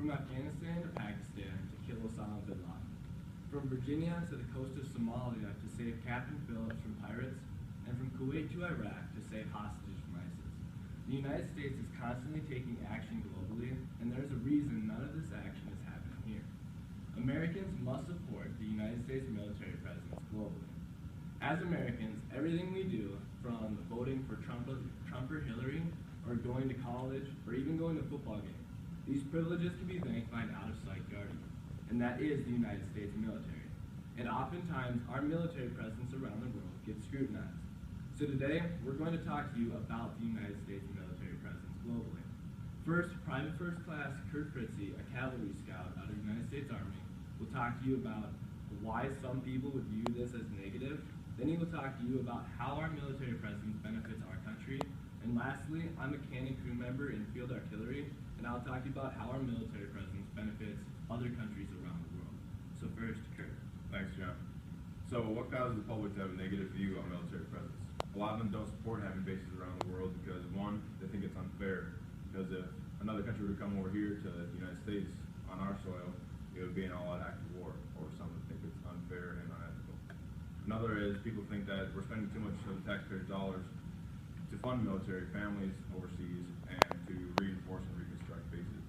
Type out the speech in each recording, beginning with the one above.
from Afghanistan to Pakistan to kill Osama bin Laden, from Virginia to the coast of Somalia to save Captain Phillips from pirates, and from Kuwait to Iraq to save hostages from ISIS. The United States is constantly taking action globally, and there's a reason none of this action is happening here. Americans must support the United States military presence globally. As Americans, everything we do, from voting for Trump or Hillary, or going to college, or even going to a football game, these privileges can be thanked by an out-of-sight guardian, and that is the United States military. And oftentimes, our military presence around the world gets scrutinized. So today, we're going to talk to you about the United States military presence globally. First, Private First Class Kurt Fritzie, a cavalry scout out of the United States Army, will talk to you about why some people would view this as negative. Then he will talk to you about how our military presence benefits our country. And lastly, I'm a cannon crew member in field artillery, and I'll talk to you about how our military presence benefits other countries around the world. So first, Kurt. Thanks, John. So what causes the public to have a negative view on military presence? A lot of them don't support having bases around the world because, one, they think it's unfair. Because if another country were to come over here to the United States on our soil, it would be an all-out act of war, or some would think it's unfair and unethical. Another is people think that we're spending too much of the taxpayers' dollars to fund military families overseas and to reinforce and reconstruct bases.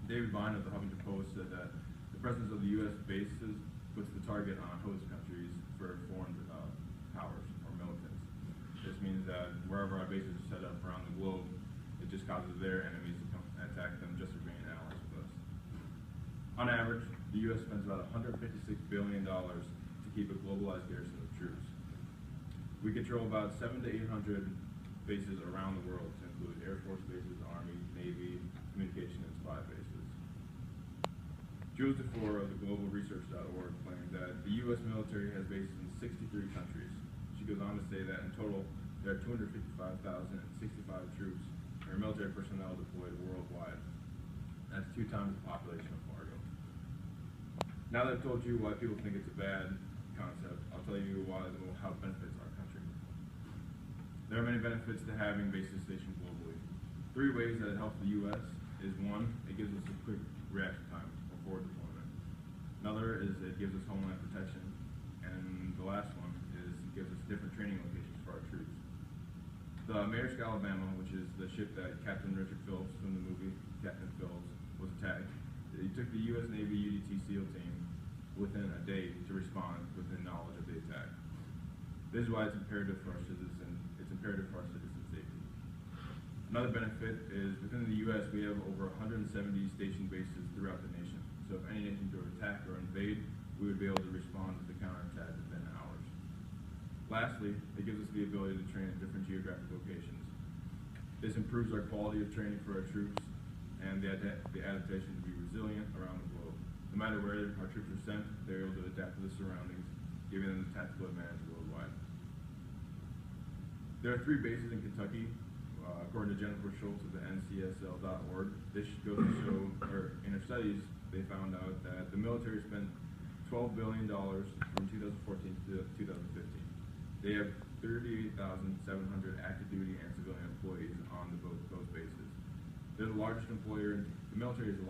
David Vine of the Huffington Post said that the presence of the U.S. bases puts the target on host countries for foreign powers or militants. This means that wherever our bases are set up around the globe, it just causes their enemies to come and attack them just for being allies with us. On average, the U.S. spends about $156 billion to keep a globalized garrison of troops. We control about 700 to 800 bases around the world, to include Air Force bases, Army, Navy, communication, and spy bases. Jules DeFore of the globalresearch.org claimed that the U.S. military has bases in 63 countries. She goes on to say that in total, there are 255,065 troops and military personnel deployed worldwide. That's 2 times the population of Fargo. Now that I've told you why people think it's a bad concept, I'll tell you how it benefits our country. There are many benefits to having bases stationed globally. 3 ways that it helps the U.S. is 1, it gives us a quick reaction time or forward deployment. Another is it gives us homeland protection. And the last one is it gives us different training locations for our troops. The Maersk, Alabama, which is the ship that Captain Richard Phillips from the movie Captain Phillips was attacked, he took the U.S. Navy UDT SEAL team within a day to respond within knowledge of the attack. This is why it's imperative for our citizen safety. Another benefit is within the U.S. we have over 170 station bases throughout the nation. So if any nation were to attack or invade, we would be able to respond to the counterattack within hours. Lastly, it gives us the ability to train at different geographic locations. This improves our quality of training for our troops and the adaptation to be resilient around the globe. No matter where our troops are sent, they're able to adapt to the surroundings, giving them the tactical advantage worldwide. There are 3 bases in Kentucky, according to Jennifer Schultz of the NCSL.org. This goes to show, or in her studies, they found out that the military spent $12 billion from 2014 to 2015. They have 38,700 active duty and civilian employees on those bases. They're the largest employer, the military is the largest